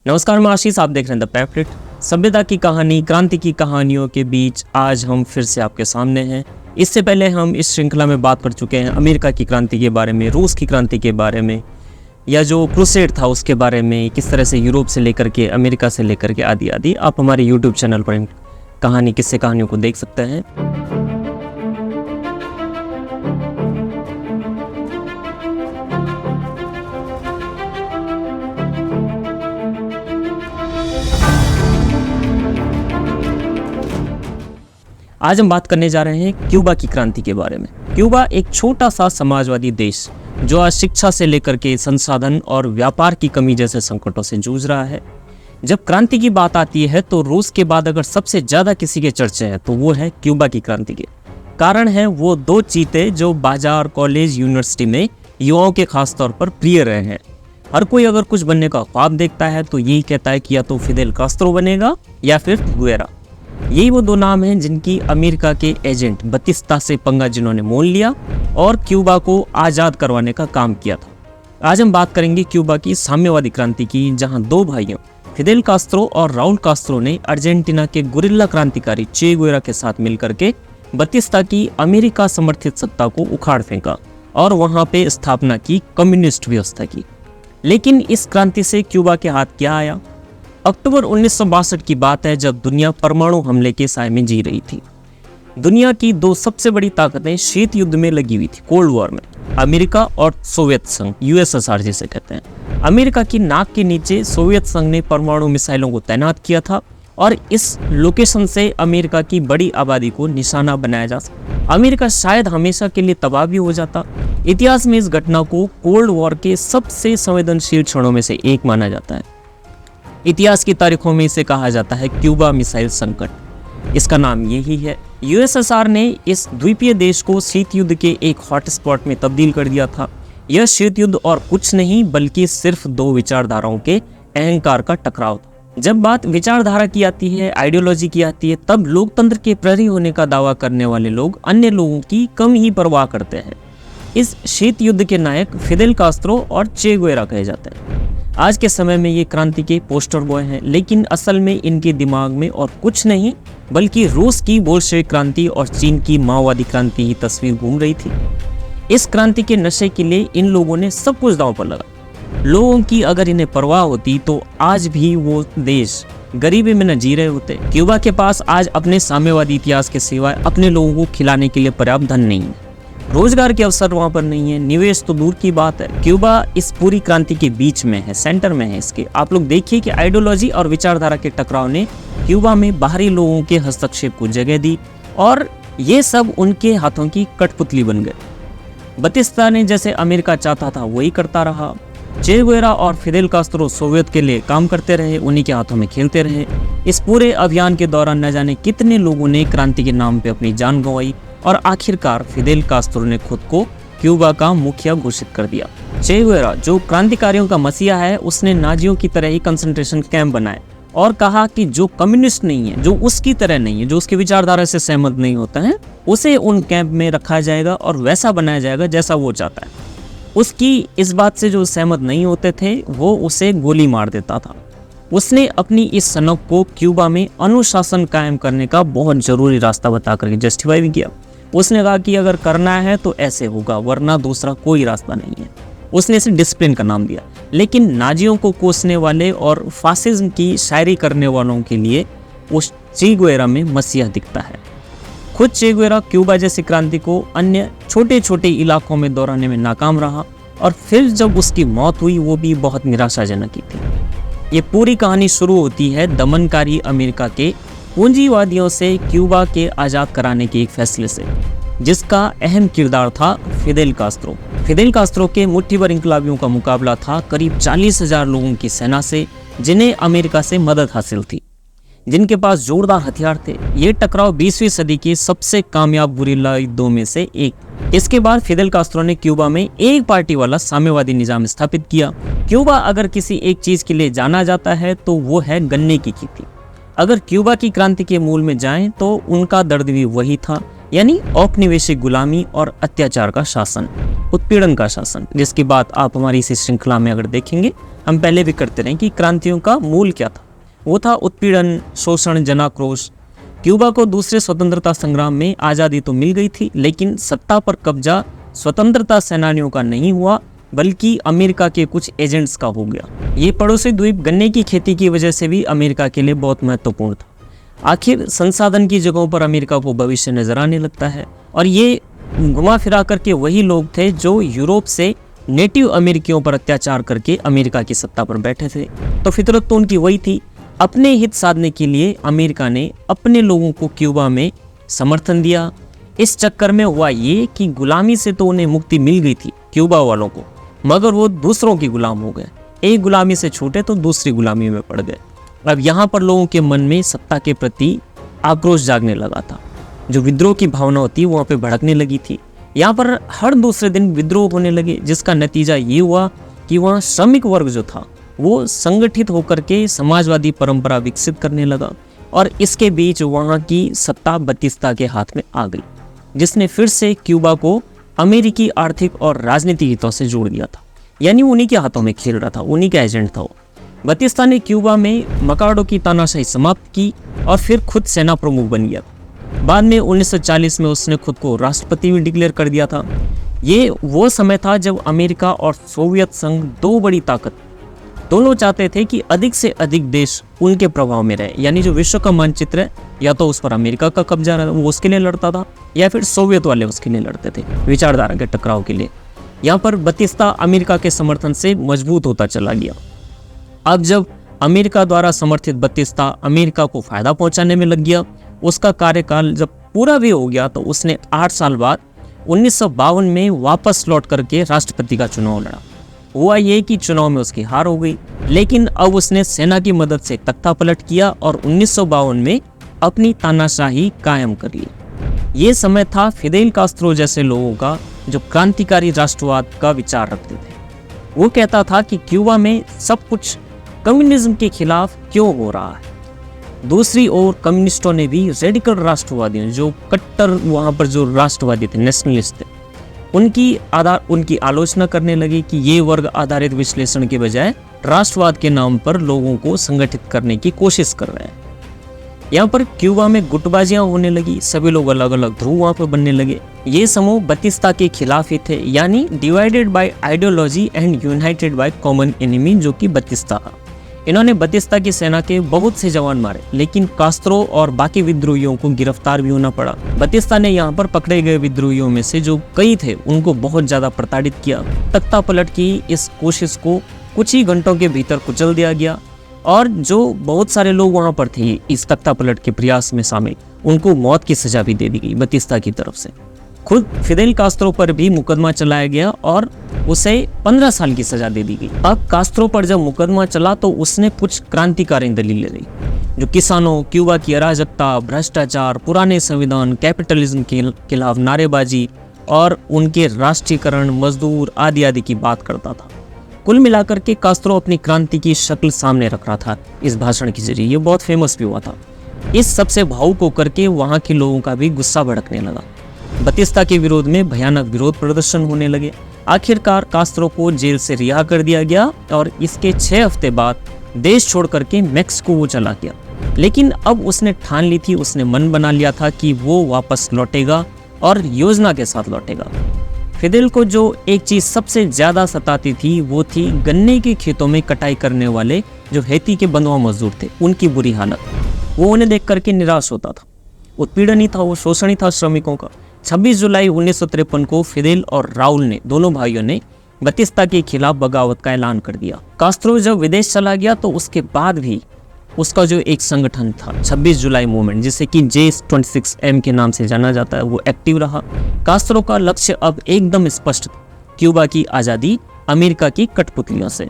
नमस्कार, मैं आशीष। आप देख रहे हैं द पैम्फलेट। सभ्यता की कहानी, क्रांति की कहानियों के बीच आज हम फिर से आपके सामने हैं। इससे पहले हम इस श्रृंखला में बात कर चुके हैं अमेरिका की क्रांति के बारे में, रूस की क्रांति के बारे में, या जो क्रूसेड था उसके बारे में, किस तरह से यूरोप से लेकर के अमेरिका से लेकर के आदि आदि। आप हमारे यूट्यूब चैनल पर कहानी किस्से कहानियों को देख सकते हैं। आज हम बात करने जा रहे हैं क्यूबा की क्रांति के बारे में। क्यूबा एक छोटा सा समाजवादी देश जो आज शिक्षा से लेकर के संसाधन और व्यापार की कमी जैसे संकटों से जूझ रहा है। जब क्रांति की बात आती है तो रूस के बाद अगर सबसे ज़्यादा किसी के चर्चे हैं तो वो है क्यूबा की क्रांति के। कारण है वो दो चीते जो बाजार, कॉलेज, यूनिवर्सिटी में युवाओं के खास तौर पर प्रिय रहे हैं। हर कोई अगर कुछ बनने का ख्वाब देखता है तो यही कहता है कि या तो फिदेल कास्त्रो बनेगा या फिर गुएरा। यही वो दो नाम हैं जिनकी अमेरिका के एजेंट बतिस्ता से पंगा जिन्होंने मोल लिया और क्यूबा को आज़ाद करवाने का काम किया था। आज हम बात करेंगे क्यूबा की साम्यवादी क्रांति की, जहां दो भाइयों फिदेल कास्त्रो और राउल कास्त्रो ने अर्जेंटीना के गुरिल्ला क्रांतिकारी चे गुएरा के साथ मिलकर के बतिस्ता की अमेरिका समर्थित सत्ता को उखाड़ फेंका और वहां पे स्थापना की कम्युनिस्ट व्यवस्था की। लेकिन इस क्रांति से क्यूबा के हाथ क्या आया? अक्टूबर 1962 की बात है, जब दुनिया परमाणु हमले के साए में जी रही थी। दुनिया की दो सबसे बड़ी ताकतें शीत युद्ध में लगी हुई थी, कोल्ड वॉर में, अमेरिका और सोवियत संघ, यूएसएसआर जिसे कहते हैं। अमेरिका की नाक के नीचे सोवियत संघ ने परमाणु मिसाइलों को तैनात किया था और इस लोकेशन से अमेरिका की बड़ी आबादी को निशाना बनाया जा सका। अमेरिका शायद हमेशा के लिए तबाह भी हो जाता। इतिहास में इस घटना को कोल्ड वॉर के सबसे संवेदनशील क्षणों में से एक माना जाता है। इतिहास की तारीखों में इसे कहा जाता है क्यूबा मिसाइल संकट। इसका नाम यही है। यूएसएसआर ने इस द्वीपीय देश को शीत युद्ध के एक हॉटस्पॉट में तब्दील कर दिया था। यह शीत युद्ध और कुछ नहीं बल्कि सिर्फ दो विचारधाराओं के अहंकार का टकराव था। जब बात विचारधारा की आती है, आइडियोलॉजी की आती है, तब लोकतंत्र के प्रहरी होने का दावा करने वाले लोग अन्य लोगों की कम ही परवाह करते हैं। इस शीत युद्ध के नायक फिदेल कास्त्रो और चे गुएरा कहे जाते हैं। आज के समय में ये क्रांति के पोस्टर बॉय हैं, लेकिन असल में इनके दिमाग में और कुछ नहीं बल्कि रूस की बोल्शेविक क्रांति और चीन की माओवादी क्रांति की तस्वीर घूम रही थी। इस क्रांति के नशे के लिए इन लोगों ने सब कुछ दांव पर लगा। लोगों की अगर इन्हें परवाह होती तो आज भी वो देश गरीबी में न जी रहे होते। क्यूबा के पास आज अपने साम्यवादी इतिहास के सिवाय अपने लोगों को खिलाने के लिए पर्याप्त धन नहीं है। रोजगार के अवसर वहां पर नहीं है, निवेश तो दूर की बात है। क्यूबा इस पूरी क्रांति के बीच में है, सेंटर में है इसके। आप लोग देखिए कि आइडियोलॉजी और विचारधारा के टकराव ने क्यूबा में बाहरी लोगों के हस्तक्षेप को जगह दी और ये सब उनके हाथों की कठपुतली बन गए। बतिस्ता ने जैसे अमेरिका चाहता था वही करता रहा। चे गुएरा और फिदेल कास्त्रो सोवियत के लिए काम करते रहे, उन्हीं के हाथों में खेलते रहे। इस पूरे अभियान के दौरान न जाने कितने लोगों ने क्रांति के नाम पे अपनी जान गंवाई और आखिरकार फिदेल कास्त्रो ने खुद को क्यूबा का मुखिया घोषित कर दिया। चे गुएरा जो क्रांतिकारियों का मसीहा है, उसने नाजियों की तरह ही कंसंट्रेशन कैंप बनाए और कहा कि जो कम्युनिस्ट नहीं है, जो उसकी तरह नहीं है, जो उसकी विचारधारा से सहमत नहीं होता है, उसे उन कैंप में रखा जाएगा और वैसा बनाया जाएगा जैसा वो चाहता है। उसकी इस बात से जो सहमत नहीं होते थे वो उसे गोली मार देता था। उसने अपनी इस सनक को क्यूबा में अनुशासन कायम करने का बहुत जरूरी रास्ता बता करके जस्टिफाई भी किया। उसने कहा कि अगर करना है तो ऐसे होगा, वरना दूसरा कोई रास्ता नहीं है। उसने इसे डिसिप्लिन का नाम दिया। लेकिन नाजियों को कोसने वाले और फासिज्म की शायरी करने वालों के लिए उस चे गुएरा में मसीहा दिखता है। खुद चे गुएरा क्यूबा जैसी क्रांति को अन्य छोटे छोटे इलाकों में दोहराने में नाकाम रहा और फिर जब उसकी मौत हुई वो भी बहुत निराशाजनक ही थी। ये पूरी कहानी शुरू होती है दमनकारी अमेरिका के पूंजीवादियों से क्यूबा के आज़ाद कराने के एक फैसले से, जिसका अहम किरदार था फिदेल कास्त्रो। फिदेल कास्त्रो के मुट्ठी भर इंकलाबियों का मुकाबला था करीब 40,000 लोगों की सेना से, जिन्हें अमेरिका से मदद हासिल थी, जिनके पास जोरदार हथियार थे। ये टकराव 20वीं सदी के सबसे कामयाब गुरिल्ला युद्धों में से एक। इसके बाद फिदेल कास्त्रो ने क्यूबा में एक पार्टी वाला साम्यवादी निजाम स्थापित किया। क्यूबा अगर किसी एक चीज़ के लिए जाना जाता है तो वो है गन्ने की खेती। अगर क्यूबा की क्रांति के मूल में जाएं तो उनका दर्द भी वही था, यानी औपनिवेशिक गुलामी और अत्याचार का शासन, उत्पीड़न का शासन, जिसकी बात आप हमारी इस श्रृंखला में अगर देखेंगे हम पहले भी करते रहे कि क्रांतियों का मूल क्या था। वो था उत्पीड़न, शोषण, जनाक्रोश। क्यूबा को दूसरे स्वतंत्रता संग्राम में आज़ादी तो मिल गई थी, लेकिन सत्ता पर कब्जा स्वतंत्रता सेनानियों का नहीं हुआ, बल्कि अमेरिका के कुछ एजेंट्स का हो गया। ये पड़ोसी द्वीप गन्ने की खेती की वजह से भी अमेरिका के लिए बहुत महत्वपूर्ण था। आखिर संसाधन की जगहों पर अमेरिका को भविष्य नजर आने लगता है, और ये घुमा फिरा करके वही लोग थे जो यूरोप से नेटिव अमेरिकियों पर अत्याचार करके अमेरिका की सत्ता पर बैठे थे। तो फितरत तो उनकी वही थी। अपने हित साधने के लिए अमेरिका ने अपने लोगों को क्यूबा में समर्थन दिया। इस चक्कर में हुआ ये कि गुलामी से तो उन्हें मुक्ति मिल गई थी क्यूबा वालों को, मगर वो दूसरों की गुलाम हो गए। एक गुलामी से छूटे तो दूसरी गुलामी में पड़ गए। अब यहाँ पर लोगों के मन में सत्ता के प्रति आक्रोश जागने लगा था। जो विद्रोह की भावना होती है वहाँ पे भड़कने लगी थी। यहाँ पर हर दूसरे दिन विद्रोह होने लगे, जिसका नतीजा ये हुआ कि वहाँ श्रमिक वर्ग जो था वो संगठित होकर के समाजवादी परंपरा विकसित करने लगा, और इसके बीच वहाँ की सत्ता बतिस्ता के हाथ में आ गई, जिसने फिर से क्यूबा को अमेरिकी आर्थिक और राजनीतिक हितों से जोड़ दिया था। यानी उन्हीं के हाथों में खेल रहा था, उन्हीं का एजेंट था वो। बतिस्ता ने क्यूबा में मकाडो की तानाशाही समाप्त की और फिर खुद सेना प्रमुख बन गया। बाद में 1940 में उसने खुद को राष्ट्रपति भी डिक्लेयर कर दिया था। ये वो समय था जब अमेरिका और सोवियत संघ, दो बड़ी ताकत, दोनों चाहते थे कि अधिक से अधिक देश उनके प्रभाव में रहे। यानी जो विश्व का मानचित्र है, या तो उस पर अमेरिका का कब्जा रहा, वो उसके लिए लड़ता था, या फिर सोवियत वाले उसके लिए लड़ते थे, विचारधारा के टकराव के लिए। यहाँ पर बतिस्ता अमेरिका के समर्थन से मजबूत होता चला गया। अब जब अमेरिका द्वारा समर्थित बतिस्ता अमेरिका को फायदा पहुंचाने में लग गया, उसका कार्यकाल जब पूरा भी हो गया तो उसने 8 साल बाद 1952 में वापस लौट करके राष्ट्रपति का चुनाव लड़ा। हुआ ये कि चुनाव में उसकी हार हो गई, लेकिन अब उसने सेना की मदद से तख्ता पलट किया और 1952 में अपनी तानाशाही कायम कर ली। ये समय था फिदेल कास्त्रो जैसे लोगों का, जो क्रांतिकारी राष्ट्रवाद का विचार रखते थे। वो कहता था कि क्यूबा में सब कुछ कम्युनिज्म के खिलाफ क्यों हो रहा है। दूसरी ओर कम्युनिस्टों ने भी रेडिकल राष्ट्रवादियों, जो कट्टर वहाँ पर जो राष्ट्रवादी थे, नेशनलिस्ट थे, उनकी आलोचना करने लगे कि ये वर्ग आधारित विश्लेषण के बजाय राष्ट्रवाद के नाम पर लोगों को संगठित करने की कोशिश कर रहे हैं। यहाँ पर क्यूबा में गुटबाजियां होने लगी, सभी लोग अलग अलग ध्रुव वहाँ पर बनने लगे। ये समूह बतिस्ता के खिलाफ ही थे, यानी divided by ideology and United by common enemy, जो कि बतिस्ता। इन्होंने बतिस्ता की सेना के बहुत से जवान मारे, लेकिन कास्त्रो और बाकी विद्रोहियों को गिरफ्तार भी होना पड़ा। बतिस्ता ने यहाँ पर पकड़े गए विद्रोहियों में से जो कई थे उनको बहुत ज्यादा प्रताड़ित किया। तख्ता पलट की इस कोशिश को कुछ ही घंटों के भीतर कुचल दिया गया, और जो बहुत सारे लोग वहाँ पर थे इस तख्ता पलट के प्रयास में शामिल, उनको मौत की सजा भी दे दी गई बतिस्ता की तरफ से। खुद फिदेल कास्त्रो पर भी मुकदमा चलाया गया और उसे 15 साल की सजा दे दी गई। अब कास्त्रो पर जब मुकदमा चला तो उसने कुछ क्रांतिकारी दलीलें दी, जो किसानों, क्यूबा की अराजकता, भ्रष्टाचार, पुराने संविधान, कैपिटलिज्म के खिलाफ नारेबाजी और उनके राष्ट्रीयकरण, मजदूर आदि आदि की बात करता था। कुल मिलाकर के कास्त्रो अपनी क्रांति की शक्ल सामने रख रहा था इस भाषण के जरिए। ये बहुत फेमस भी हुआ था। इस सबसे भावुक होकर के वहाँ के लोगों का भी गुस्सा भड़कने लगा। बतिस्ता के विरोध में भयानक विरोध प्रदर्शन होने लगे। आखिरकार कास्त्रो को जेल से रिहा कर दिया गया और इसके 6 हफ्ते बाद देश छोड़ करके मैक्सिको वो चला गया। लेकिन अब उसने ठान ली थी, उसने मन बना लिया था कि वो वापस लौटेगा और योजना के साथ लौटेगा। फिदेल को जो एक चीज सबसे ज्यादा सताती थी वो थी गन्ने के खेतों में कटाई करने वाले जो हैती के बंधुआ मजदूर थे, उनकी बुरी हालत। वो उन्हें देख करके निराश होता था। उत्पीड़न ही था, वो शोषण ही था श्रमिकों का। 26 जुलाई 1953 को फिदेल और राउल ने, दोनों भाइयों ने बतिस्ता के खिलाफ बगावत का ऐलान कर दिया। कास्त्रो जब विदेश चला गया तो उसके बाद भी उसका जो एक संगठन था 26 जुलाई मूवमेंट, जिसे कि J26M के नाम से जाना जाता है, वो एक्टिव रहा। कास्त्रो का लक्ष्य अब एकदम स्पष्ट था, क्यूबा की आज़ादी अमेरिका की कठपुतलियों से।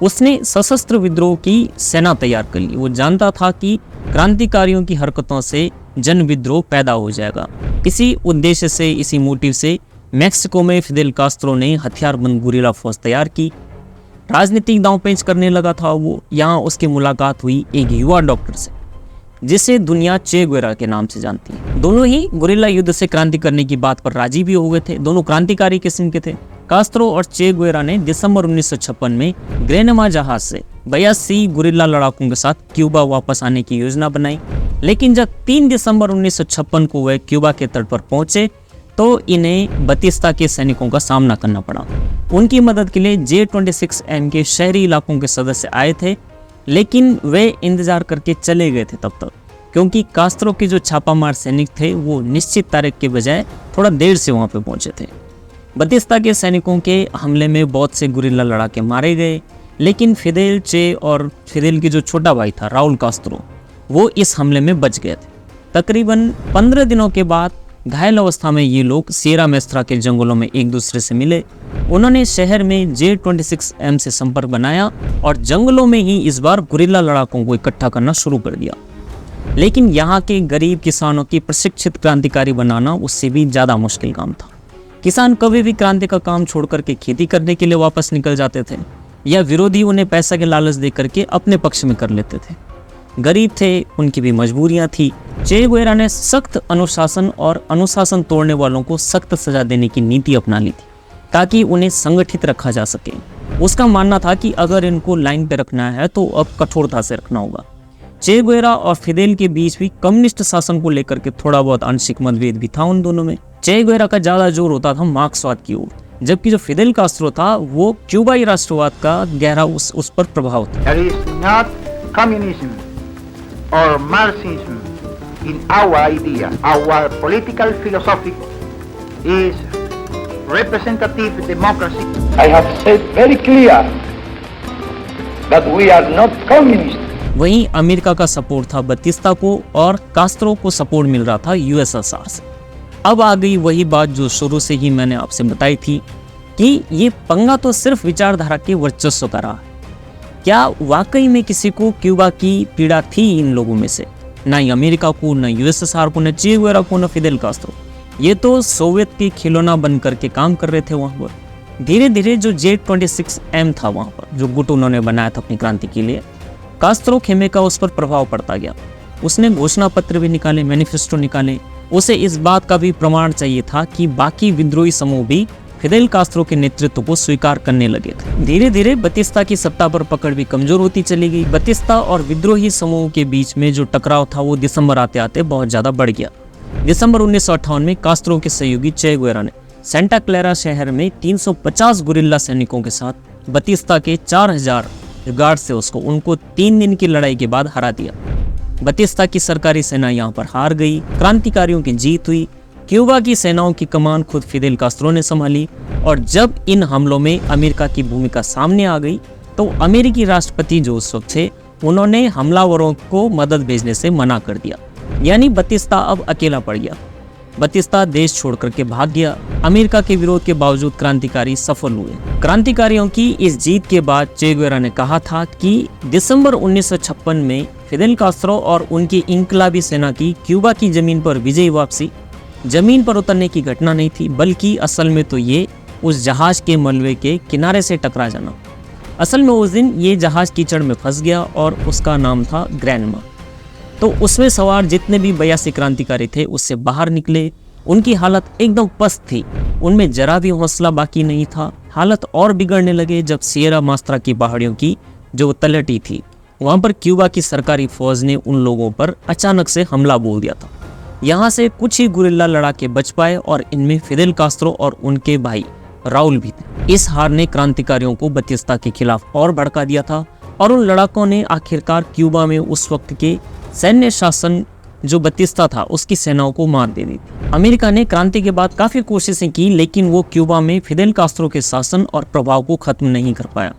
उसने सशस्त्र विद्रोह की सेना तैयार कर ली। वो जानता था कि क्रांतिकारियों की हरकतों से जन विद्रोह पैदा हो जाएगा। इसी उद्देश्य से, इसी मोटिव से मैक्सिको में फिदेल कास्त्रो ने हथियारबंद गुरिल्ला फौज तैयार की। राजनीतिक दांवपेच करने लगा था वो। यहाँ उसकी मुलाकात हुई एक युवा डॉक्टर से, जिसे दुनिया चे गुवेरा के नाम से जानती है। दोनों ही गुरिल्ला युद्ध से क्रांति करने की बात पर राजी भी हो गए थे। दोनों क्रांतिकारी किस्म के थे। कास्त्रो और चे गुएरा ने दिसंबर 1956 में ग्रेनमा जहाज से 82 गुरिल्ला लड़ाकों के साथ क्यूबा वापस आने की योजना बनाई। लेकिन जब 3 दिसंबर 1956 को वे क्यूबा के तट पर पहुंचे तो इन्हें बतिस्ता के सैनिकों का सामना करना पड़ा। उनकी मदद के लिए J-26M के शहरी इलाकों के सदस्य आए थे, लेकिन वे इंतजार करके चले गए थे तब तक, क्योंकि कास्त्रो के जो छापामार सैनिक थे वो निश्चित तारीख के बजाय थोड़ा देर से वहां पे पहुंचे थे। बतिस्ता के सैनिकों के हमले में बहुत से गुरिल्ला लड़ाके मारे गए, लेकिन फिदेल चे और फिदेल के जो छोटा भाई था राउल कास्त्रो, वो इस हमले में बच गए थे। तकरीबन 15 दिनों के बाद घायल अवस्था में ये लोग सिएरा मेस्त्रा के जंगलों में एक दूसरे से मिले। उन्होंने शहर में J-26M से संपर्क बनाया और जंगलों में ही इस बार गुरिल्ला लड़ाकों को इकट्ठा करना शुरू कर दिया। लेकिन यहाँ के गरीब किसानों की प्रशिक्षित क्रांतिकारी बनाना उससे भी ज़्यादा मुश्किल काम था। किसान कभी भी क्रांति का काम छोड़ करके खेती करने के लिए वापस निकल जाते थे, या विरोधी उन्हें पैसा के लालच दे करके अपने पक्ष में कर लेते थे। गरीब थे, उनकी भी मजबूरियां थी। चे गुएरा ने सख्त अनुशासन और अनुशासन तोड़ने वालों को सख्त सजा देने की नीति अपना ली थी, ताकि उन्हें संगठित रखा जा सके। उसका मानना था कि अगर इनको लाइन पे रखना है तो अब कठोरता से रखना होगा। चे गुएरा और फिदेल के बीच भी कम्युनिस्ट शासन को लेकर के थोड़ा बहुत आंशिक मतभेद भी था उन दोनों में। चे गुएरा का ज्यादा जोर होता था मार्क्सवाद की ओर, जबकि जो फिदेल कास्त्रो था वो क्यूबाई राष्ट्रवाद का गहरा उस पर प्रभाव था। or Marxism in our idea. Our political philosophy is representative democracy. I have said very clear that we are not communist. वहीं अमेरिका का सपोर्ट था बतिस्ता को और कास्त्रो को सपोर्ट मिल रहा था यूएसएसआर से। अब आ गई वही बात जो शुरू से ही मैंने आपसे बताई थी कि ये पंगा तो सिर्फ विचारधारा के वर्चस्व का रहा है। क्या वाकई में किसी को क्यूबा की पीड़ा थी इन लोगों में से? ना ही अमेरिका को, ना यूएसएसआर को, न चे गुएरा को, न फिदेल कास्त्रो। ये तो सोवियत की खिलौना बन करके काम कर रहे थे वहाँ पर। धीरे धीरे जो J-26M था वहाँ पर, जो गुट उन्होंने बनाया था अपनी क्रांति के लिए, कास्त्रो खेमे का उस पर प्रभाव पड़ता गया। उसने घोषणा पत्र भी निकाले, मैनिफेस्टो निकाले। उसे इस बात का भी प्रमाण चाहिए था कि बाकी विद्रोही समूह भी फिदेल कास्त्रो के नेतृत्व को स्वीकार करने लगे थे। धीरे धीरे बतिस्ता की सत्ता पर पकड़ भी कमजोर होती चली गई। बतिस्ता और विद्रोही समूह के बीच में जो टकराव था वो दिसंबर आते आते बहुत ज्यादा बढ़ गया। दिसंबर 1958 में कास्त्रो के सहयोगी चे गुएरा ने सेंटा क्लेरा शहर में 350 गुरिल्ला सैनिकों के साथ बतिस्ता के 4000 गार्ड से उनको 3 दिन की लड़ाई के बाद हरा दिया। बतिस्ता की सरकारी सेना यहाँ पर हार गई, क्रांतिकारियों की जीत हुई। क्यूबा की सेनाओं की कमान खुद फिदेल कास्त्रो ने संभाली, और जब इन हमलों में अमेरिका की भूमिका सामने आ गई तो अमेरिकी राष्ट्रपति जो उस वक्त थे उन्होंने हमलावरों को मदद भेजने से मना कर दिया। यानी बतिस्ता अब अकेला पड़ गया। बतिस्ता देश छोड़ करके भाग गया। अमेरिका के विरोध के बावजूद क्रांतिकारी सफल हुए। क्रांतिकारियों की इस जीत के बाद चे गुएरा ने कहा था कि दिसंबर 1956 में फिदेल कास्त्रो और उनकी इनकलाबी सेना की क्यूबा की जमीन पर विजयी वापसी जमीन पर उतरने की घटना नहीं थी, बल्कि असल में तो ये उस जहाज के मलबे के किनारे से टकरा जाना। असल में उस दिन ये जहाज कीचड़ में फंस गया और उसका नाम था ग्रेनमा। तो उसमें सवार जितने भी 82 क्रांतिकारी थे उससे बाहर निकले। उनकी हालत एकदम पस्त थी, उनमें जरा भी हौसला बाकी नहीं था। हालत और बिगड़ने लगे जब सिएरा मेस्त्रा की पहाड़ियों की जो तलहटी थी वहाँ पर क्यूबा की सरकारी फौज ने उन लोगों पर अचानक से हमला बोल दिया था। यहाँ से कुछ ही गुरिल्ला लड़ाके बच पाए और इनमें फिदेल कास्त्रो और उनके भाई राउल भी थे। इस हार ने क्रांतिकारियों को बतिस्ता के खिलाफ और भड़का दिया था और उन लड़ाकों ने आखिरकार क्यूबा में उस वक्त के सैन्य शासन जो बतिस्ता था उसकी सेनाओं को मात दे दी थी। अमेरिका ने क्रांति के बाद काफी कोशिशें की, लेकिन वो क्यूबा में फिदेल कास्त्रो के शासन और प्रभाव को खत्म नहीं कर पाया।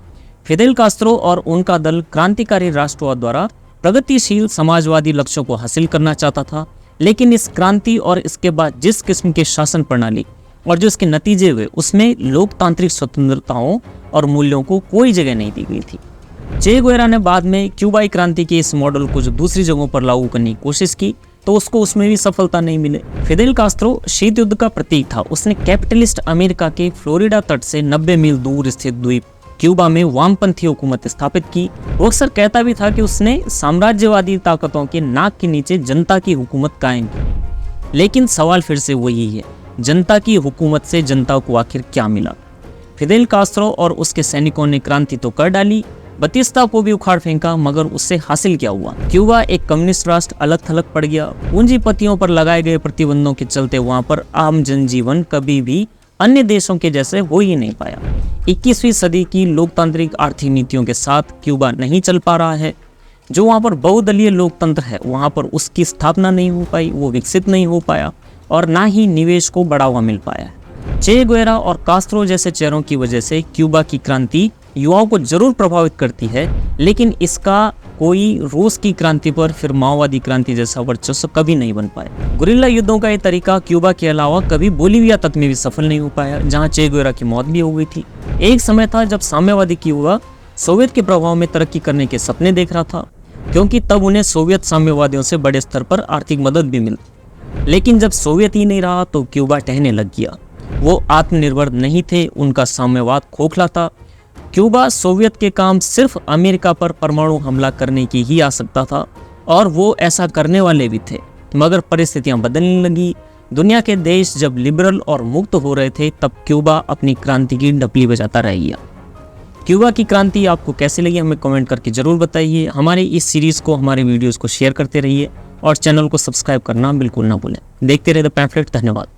फिदेल कास्त्रो और उनका दल क्रांतिकारी राष्ट्रवाद द्वारा प्रगतिशील समाजवादी लक्ष्यों को हासिल करना चाहता था, लेकिन इस क्रांति और इसके बाद जिस किस्म के शासन प्रणाली और जो इसके नतीजे हुए उसमें लोकतांत्रिक स्वतंत्रताओं और मूल्यों को कोई जगह नहीं दी गई थी। चे गुएरा ने बाद में क्यूबाई क्रांति के इस मॉडल को जो दूसरी जगहों पर लागू करने की कोशिश की तो उसको उसमें भी सफलता नहीं मिले। फिदेल कास्त्रो शीत युद्ध का प्रतीक था। उसने कैपिटलिस्ट अमेरिका के फ्लोरिडा तट से 90 मील दूर स्थित द्वीप क्यूबा में वामपंथी हुकूमत स्थापित की। वो अक्सर कहता भी था कि उसने साम्राज्यवादी ताकतों के नाक के नीचे जनता की हुकूमत कायम की। लेकिन सवाल फिर से वही है, जनता की हुकूमत से जनता को आखिर क्या मिला? फिदेल कास्त्रो और उसके सैनिकों ने क्रांति तो कर डाली, बतिस्ता को भी उखाड़ फेंका, मगर उससे हासिल क्या हुआ? क्यूबा एक कम्युनिस्ट राष्ट्र अलग थलग पड़ गया। पूंजीपतियों पर लगाए गए प्रतिबंधों के चलते वहां पर आम जनजीवन कभी भी अन्य देशों के जैसे हो ही नहीं पाया। 21वीं सदी की लोकतांत्रिक आर्थिक नीतियों के साथ क्यूबा नहीं चल पा रहा है। जो वहाँ पर बहुदलीय लोकतंत्र है वहाँ पर उसकी स्थापना नहीं हो पाई, वो विकसित नहीं हो पाया और ना ही निवेश को बढ़ावा मिल पाया है। चे गुएरा और कास्त्रो जैसे चेहरों की वजह से क्यूबा की क्रांति युवाओं को जरूर प्रभावित करती है, लेकिन इसका कोई रूस की क्रांति पर फिर माओवादी क्रांति जैसा वर्चस्व कभी नहीं बन पाया। गुरिल्ला युद्धों का ये तरीका क्यूबा के अलावा कभी बोलीविया तक में भी सफल नहीं हो पाया, जहाँ चे गुएरा की मौत भी हो गई थी। एक समय था जब साम्यवादी क्यूबा सोवियत के प्रभाव में तरक्की करने के सपने देख रहा था, क्योंकि तब उन्हें सोवियत साम्यवादियों से बड़े स्तर पर आर्थिक मदद भी मिली। लेकिन जब सोवियत ही नहीं रहा तो क्यूबा टहने लग गया। वो आत्मनिर्भर नहीं थे, उनका साम्यवाद खोखला था। क्यूबा सोवियत के काम सिर्फ अमेरिका पर परमाणु हमला करने की ही आ सकता था और वो ऐसा करने वाले भी थे, मगर परिस्थितियां बदलने लगी। दुनिया के देश जब लिबरल और मुक्त हो रहे थे तब क्यूबा अपनी क्रांति की डपली बजाता रह गया। क्यूबा की क्रांति आपको कैसी लगी हमें कमेंट करके जरूर बताइए। हमारे इस सीरीज़ को, हमारे वीडियोज़ को शेयर करते रहिए और चैनल को सब्सक्राइब करना बिल्कुल ना भूलें। देखते रहे द पैम्फलेट। धन्यवाद।